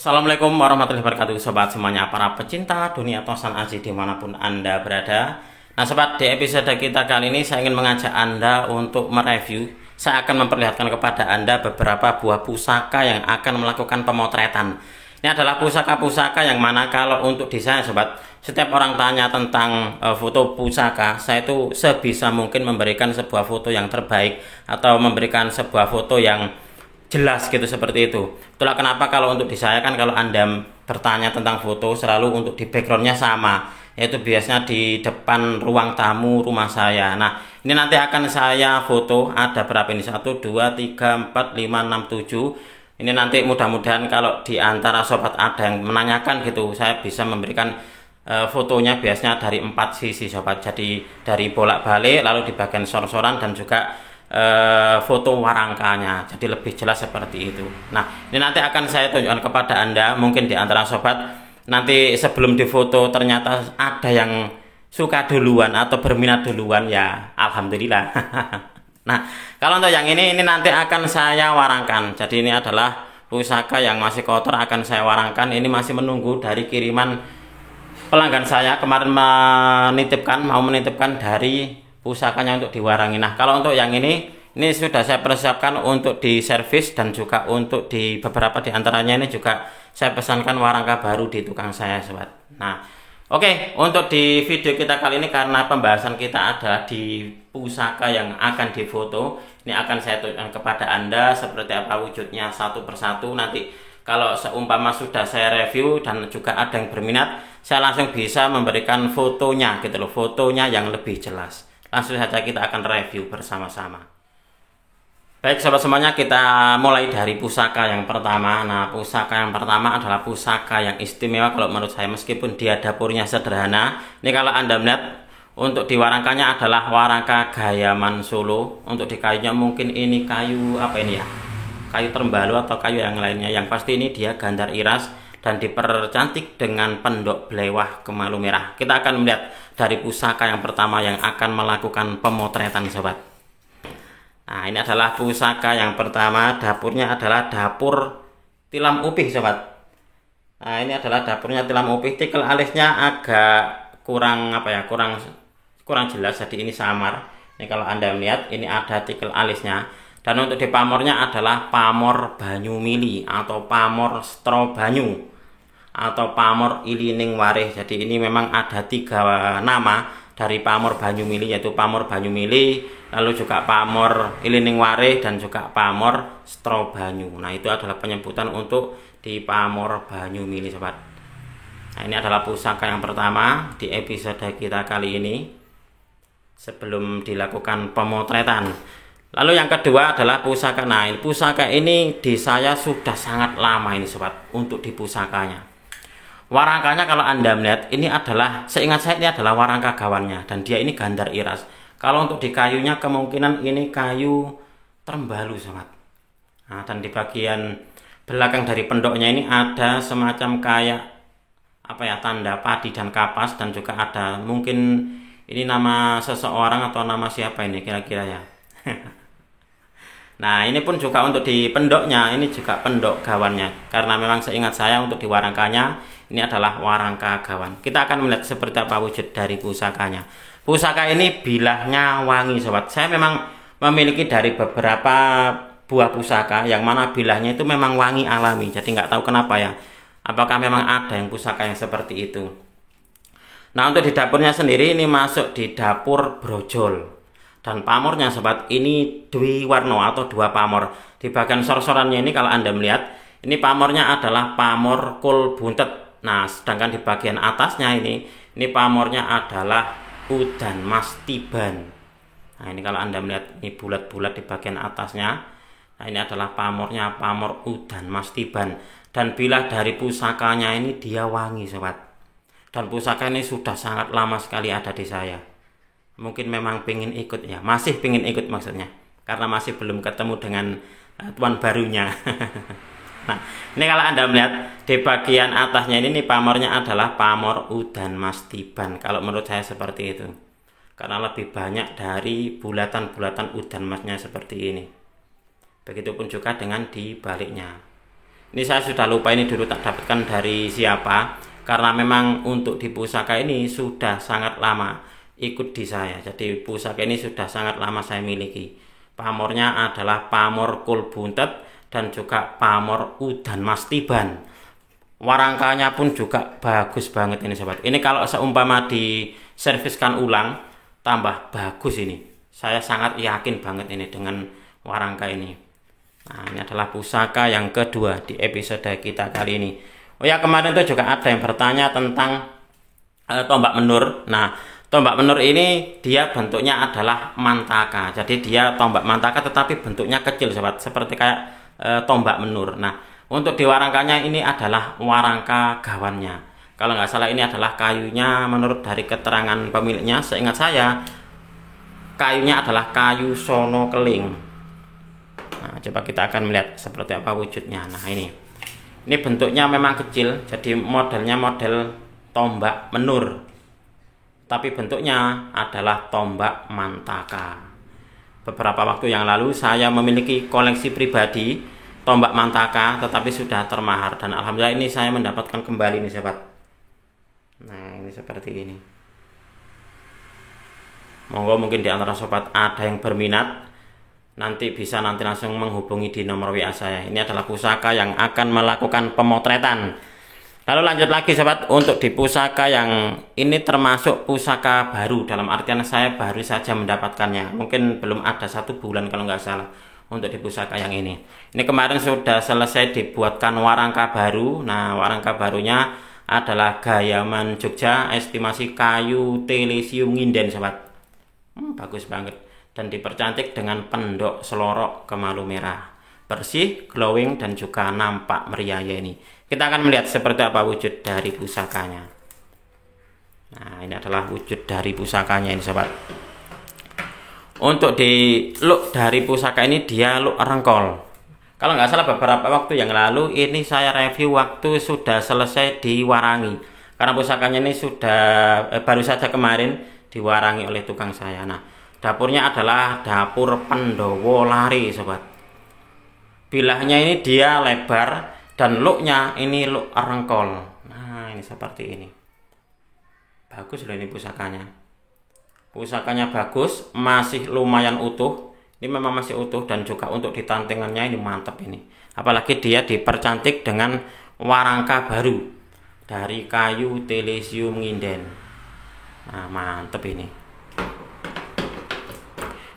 Assalamualaikum warahmatullahi wabarakatuh sobat semuanya, para pecinta dunia tosan aji dimanapun Anda berada. Nah sobat, di episode kita kali ini saya ingin mengajak Anda untuk mereview. Saya akan memperlihatkan kepada Anda beberapa buah pusaka yang akan melakukan pemotretan. Ini adalah pusaka-pusaka yang mana kalau untuk desain sobat, setiap orang tanya tentang foto pusaka, saya itu sebisa mungkin memberikan sebuah foto yang terbaik atau memberikan sebuah foto yang jelas gitu, seperti itu. Itulah kenapa kalau untuk di saya kan, kalau Anda bertanya tentang foto selalu untuk di backgroundnya sama, yaitu biasanya di depan ruang tamu rumah saya. Nah ini nanti akan saya foto, ada berapa ini, 1 2 3 4 5 6 7. Ini nanti mudah-mudahan kalau di antara sobat ada yang menanyakan gitu, saya bisa memberikan fotonya biasanya dari 4 sisi sobat. Jadi dari bolak-balik, lalu di bagian sor-soran, dan juga foto warangkanya, jadi lebih jelas seperti itu. Nah ini nanti akan saya tunjukkan kepada Anda. Mungkin di antara sobat nanti sebelum difoto ternyata ada yang suka duluan atau berminat duluan, ya alhamdulillah. Nah kalau untuk yang ini nanti akan saya warangkan. Jadi ini adalah pusaka yang masih kotor, akan saya warangkan. Ini masih menunggu dari kiriman pelanggan saya kemarin, mau menitipkan dari pusakanya untuk diwarangi. Nah kalau untuk yang ini sudah saya persiapkan untuk diservis, dan juga untuk di beberapa di antaranya ini juga saya pesankan warangka baru di tukang saya sobat. Nah oke, untuk di video kita kali ini, karena pembahasan kita adalah di pusaka yang akan difoto, ini akan saya tunjukkan kepada Anda seperti apa wujudnya satu persatu. Nanti kalau seumpama sudah saya review dan juga ada yang berminat, saya langsung bisa memberikan fotonya gitu loh, fotonya yang lebih jelas. Langsung saja kita akan review bersama-sama. Baik sobat semuanya, kita mulai dari pusaka yang pertama. Nah pusaka yang pertama adalah pusaka yang istimewa kalau menurut saya, meskipun dia dapurnya sederhana. Ini kalau Anda melihat, untuk diwarangkannya adalah warangka Gayaman Solo. Untuk di kayunya mungkin ini kayu apa ini ya, kayu termbalu atau kayu yang lainnya. Yang pasti ini dia gandar iras dan dipercantik dengan pendok belewah kemalu merah. Kita akan melihat dari pusaka yang pertama yang akan melakukan pemotretan sobat. Nah ini adalah pusaka yang pertama. Dapurnya adalah dapur tilam upih sobat. Nah ini adalah dapurnya tilam upih. Tikel alisnya agak kurang apa ya, kurang jelas, jadi ini samar. Ini kalau Anda melihat, ini ada tikel alisnya. Dan untuk di pamornya adalah pamor banyu mili atau pamor stro banyu atau pamor ilining warih. Jadi ini memang ada 3 nama dari pamor banyu mili, yaitu pamor banyu mili, lalu juga pamor ilining warih, dan juga pamor stro banyu. Nah itu adalah penyebutan untuk di pamor banyu mili sobat. Nah ini adalah pusaka yang pertama di episode kita kali ini sebelum dilakukan pemotretan. Lalu yang kedua adalah pusaka. Nah pusaka ini di saya sudah sangat lama ini sobat, untuk di pusakanya. Warangkanya kalau Anda melihat, ini adalah, seingat saya ini adalah warangka gawannya, dan dia ini gandar iras. Kalau untuk di kayunya kemungkinan ini kayu termbalu sobat. Nah dan di bagian belakang dari pendoknya ini ada semacam kayak apa ya, tanda padi dan kapas, dan juga ada mungkin ini nama seseorang atau nama siapa ini kira-kira ya. Nah ini pun juga untuk di pendoknya, ini juga pendok gawannya, karena memang seingat saya untuk di warangkanya ini adalah warangka gawan. Kita akan melihat seperti apa wujud dari pusakanya. Pusaka ini bilahnya wangi sobat. Saya memang memiliki dari beberapa buah pusaka yang mana bilahnya itu memang wangi alami. Jadi nggak tahu kenapa ya, apakah memang ada yang pusaka yang seperti itu. Nah untuk di dapurnya sendiri, ini masuk di dapur brojol. Dan pamornya sobat, ini dwi warno atau 2 pamor. Di bagian sor-sorannya ini kalau Anda melihat, ini pamornya adalah pamor kul buntet. Nah sedangkan di bagian atasnya ini pamornya adalah udan mas tiban. Nah ini kalau Anda melihat, ini bulat-bulat di bagian atasnya. Nah ini adalah pamornya, pamor udan mas tiban. Dan bilah dari pusakanya ini dia wangi sobat. Dan pusaka ini sudah sangat lama sekali ada di saya. Mungkin memang pengen ikut ya, masih pengen ikut maksudnya, karena masih belum ketemu dengan tuan barunya. Nah ini kalau Anda melihat di bagian atasnya ini pamornya adalah pamor udan mas tiban. Kalau menurut saya seperti itu, karena lebih banyak dari bulatan-bulatan udan masnya seperti ini. Begitupun juga dengan di baliknya. Ini saya sudah lupa ini dulu tak dapatkan dari siapa, karena memang untuk di pusaka ini sudah sangat lama ikut di saya. Jadi pusaka ini sudah sangat lama saya miliki. Pamornya adalah pamor kul buntet dan juga pamor udan mas tiban. Warangkanya pun juga bagus banget ini sobat. Ini kalau seumpama diserviskan ulang tambah bagus ini. Saya sangat yakin banget ini dengan warangka ini. Nah, ini adalah pusaka yang kedua di episode kita kali ini. Oh ya, kemarin itu juga ada yang bertanya tentang tombak menur. Nah, tombak menur ini dia bentuknya adalah mantaka. Jadi dia tombak mantaka tetapi bentuknya kecil sobat, seperti kayak tombak menur. Nah, untuk di warangkanya ini adalah warangka gawannya. Kalau nggak salah ini adalah kayunya, menurut dari keterangan pemiliknya, seingat saya kayunya adalah kayu sono keling. Nah, coba kita akan melihat seperti apa wujudnya. Nah, ini bentuknya memang kecil, jadi modelnya model tombak menur, tapi bentuknya adalah tombak mantaka. Beberapa waktu yang lalu saya memiliki koleksi pribadi tombak mantaka, tetapi sudah termahar, dan alhamdulillah ini saya mendapatkan kembali nih sobat. Nah, ini seperti ini. Monggo mungkin di antara sobat ada yang berminat, nanti bisa langsung menghubungi di nomor WA saya. Ini adalah pusaka yang akan melakukan pemotretan. Lalu lanjut lagi sobat, untuk di pusaka yang ini termasuk pusaka baru, dalam artian saya baru saja mendapatkannya. Mungkin belum ada 1 bulan kalau nggak salah untuk di pusaka yang ini. Ini kemarin sudah selesai dibuatkan warangka baru. Nah, warangka barunya adalah Gayaman Jogja, estimasi kayu telesium nginden sobat. Bagus banget. Dan dipercantik dengan pendok selorok kemalu merah, bersih, glowing, dan juga nampak meriah ini. Kita akan melihat seperti apa wujud dari pusakanya. Nah, ini adalah wujud dari pusakanya ini sobat. Untuk di look dari pusaka ini dia look rengkol. Kalau nggak salah beberapa waktu yang lalu ini saya review waktu sudah selesai diwarangi, karena pusakanya ini sudah baru saja kemarin diwarangi oleh tukang saya. Nah, dapurnya adalah dapur Pendowo Lari sobat. Bilahnya ini dia lebar dan looknya ini look rengkol. Nah, ini seperti ini. Bagus loh ini pusakanya. Pusakanya bagus, masih lumayan utuh. Ini memang masih utuh, dan juga untuk ditantingannya ini mantap ini. Apalagi dia dipercantik dengan warangka baru dari kayu telesium nginden. Nah, mantap ini.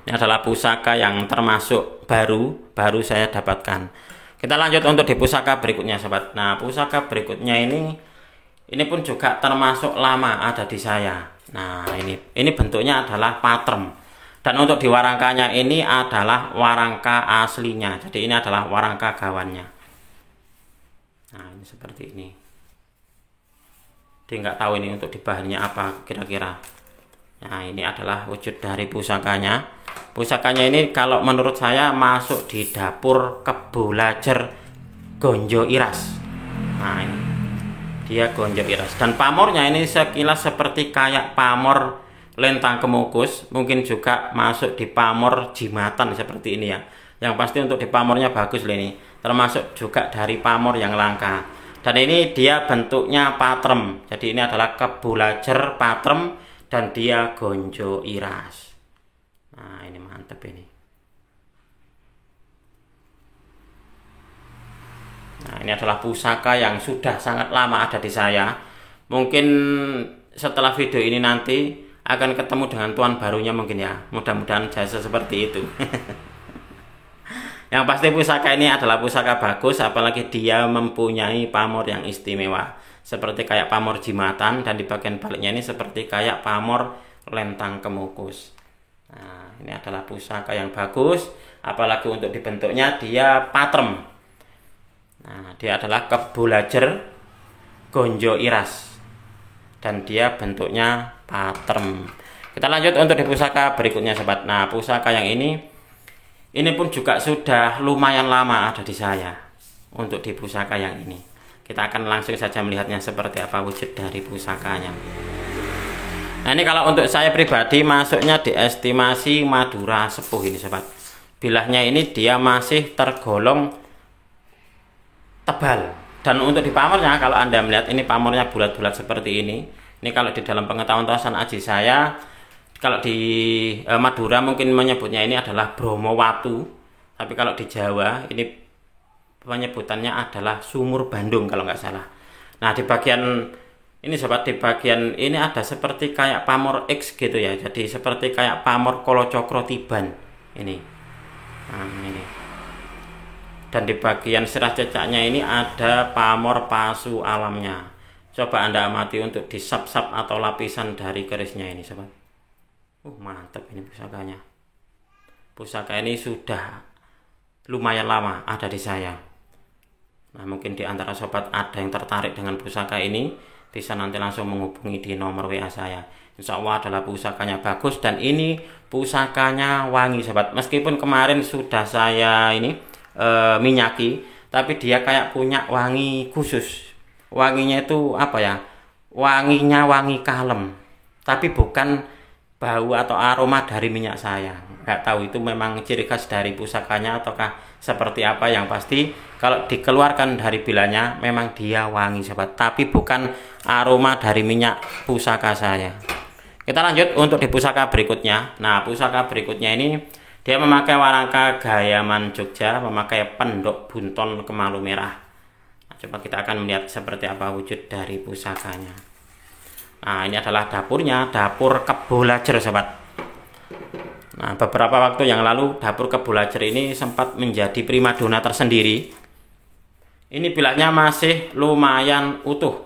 Ini adalah pusaka yang termasuk baru saya dapatkan. Kita lanjut untuk di pusaka berikutnya sobat. Nah, pusaka berikutnya ini pun juga termasuk lama ada di saya. Nah, ini bentuknya adalah patrem, dan untuk di warangkanya ini adalah warangka aslinya. Jadi ini adalah warangka gawannya. Nah, ini seperti ini. Dia nggak tahu ini untuk di bahannya apa kira-kira. Nah, ini adalah wujud dari pusakanya. Pusakanya ini kalau menurut saya masuk di dapur Kebolajer Gonjo Iras. Nah, ini dia Gonjo Iras, dan pamornya ini sekilas seperti kayak pamor Lentang Kemukus. Mungkin juga masuk di pamor Jimatan seperti ini ya. Yang pasti untuk di pamornya bagus loh ini. Termasuk juga dari pamor yang langka. Dan ini dia bentuknya patrem. Jadi ini adalah Kebolajer patrem dan dia Gonjo Iras. Nah, ini mantep ini. Nah, ini adalah pusaka yang sudah sangat lama ada di saya. Mungkin setelah video ini nanti akan ketemu dengan tuan barunya mungkin ya. Mudah-mudahan jasa seperti itu. Yang pasti pusaka ini adalah pusaka bagus, apalagi dia mempunyai pamor yang istimewa. Seperti kayak pamor Jimatan, dan di bagian baliknya ini seperti kayak pamor Lentang Kemukus. Nah, ini adalah pusaka yang bagus, apalagi untuk dibentuknya dia patrem. Nah, dia adalah Kebolajer Gonjo Iras, dan dia bentuknya patrem. Kita lanjut untuk di pusaka berikutnya sobat. Nah, pusaka yang ini pun juga sudah lumayan lama ada di saya. Untuk di pusaka yang ini kita akan langsung saja melihatnya seperti apa wujud dari pusakanya. Nah, ini kalau untuk saya pribadi masuknya di estimasi Madura Sepuh ini sobat. Bilahnya ini dia masih tergolong tebal. Dan untuk di pamornya, kalau Anda melihat ini pamornya bulat-bulat seperti ini. Ini kalau di dalam pengetahuan Tosan Aji saya, kalau di Madura mungkin menyebutnya ini adalah Bromowatu. Tapi kalau di Jawa ini penyebutannya adalah Sumur Bandung kalau nggak salah. Nah, di bagian ini sobat, di bagian ini ada seperti kayak pamor X gitu ya. Jadi seperti kayak pamor Kolocokro Tiban ini. Nah, ini. Dan di bagian sirah cecaknya ini ada pamor pasu alamnya. Coba Anda amati untuk di sap-sap atau lapisan dari kerisnya ini sobat. Mantap ini pusakanya. Pusaka ini sudah lumayan lama ada di saya. Nah, mungkin di antara sobat ada yang tertarik dengan pusaka ini, bisa nanti langsung menghubungi di nomor WA saya. Insya Allah adalah pusakanya bagus dan ini pusakanya wangi sobat. Meskipun kemarin sudah saya ini minyaki, tapi dia kayak punya wangi khusus. Wanginya itu apa ya? Wanginya wangi kalem, tapi bukan bau atau aroma dari minyak saya. Nggak tahu itu memang ciri khas dari pusakanya ataukah seperti apa. Yang pasti kalau dikeluarkan dari bilanya memang dia wangi sobat, tapi bukan aroma dari minyak pusaka saya. Kita lanjut untuk di pusaka berikutnya. Nah, pusaka berikutnya ini dia memakai warangka Gayaman Jogja, memakai pendok bunton kemalu merah. Nah, coba kita akan melihat seperti apa wujud dari pusakanya. Nah, ini adalah dapurnya, dapur Kebolajer sobat. Nah, beberapa waktu yang lalu dapur Kebolajer ini sempat menjadi primadona tersendiri. Ini bilatnya masih lumayan utuh.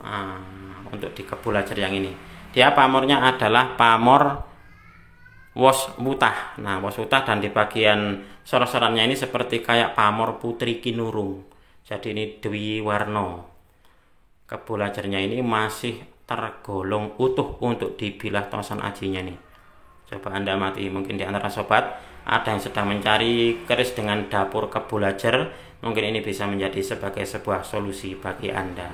Nah, untuk di Kebolajer yang ini, dia pamornya adalah pamor Wos Wutah. Nah, Wos Wutah, dan di bagian sor-sorannya ini seperti kayak pamor Putri Kinurung. Jadi ini Dwi Warno. Kebolajernya ini masih tergolong utuh untuk dibilah Tosan Ajinya nih. Coba Anda amati, mungkin di antara sobat ada yang sedang mencari keris dengan dapur Kebolajer, mungkin ini bisa menjadi sebagai sebuah solusi bagi Anda.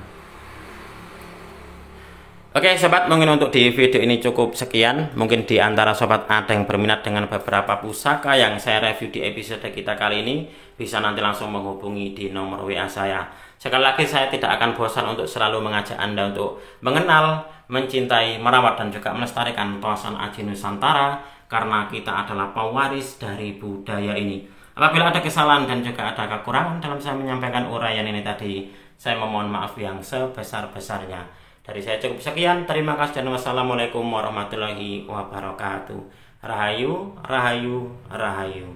Oke sobat, mungkin untuk di video ini cukup sekian. Mungkin di antara sobat ada yang berminat dengan beberapa pusaka yang saya review di episode kita kali ini, bisa nanti langsung menghubungi di nomor WA saya. Sekali lagi saya tidak akan bosan untuk selalu mengajak Anda untuk mengenal, mencintai, merawat, dan juga melestarikan Tosan Aji Nusantara, karena kita adalah pewaris dari budaya ini. Apabila ada kesalahan dan juga ada kekurangan dalam saya menyampaikan uraian ini tadi, saya memohon maaf yang sebesar-besarnya. Dari saya cukup sekian, terima kasih dan wassalamualaikum warahmatullahi wabarakatuh. Rahayu, rahayu, rahayu.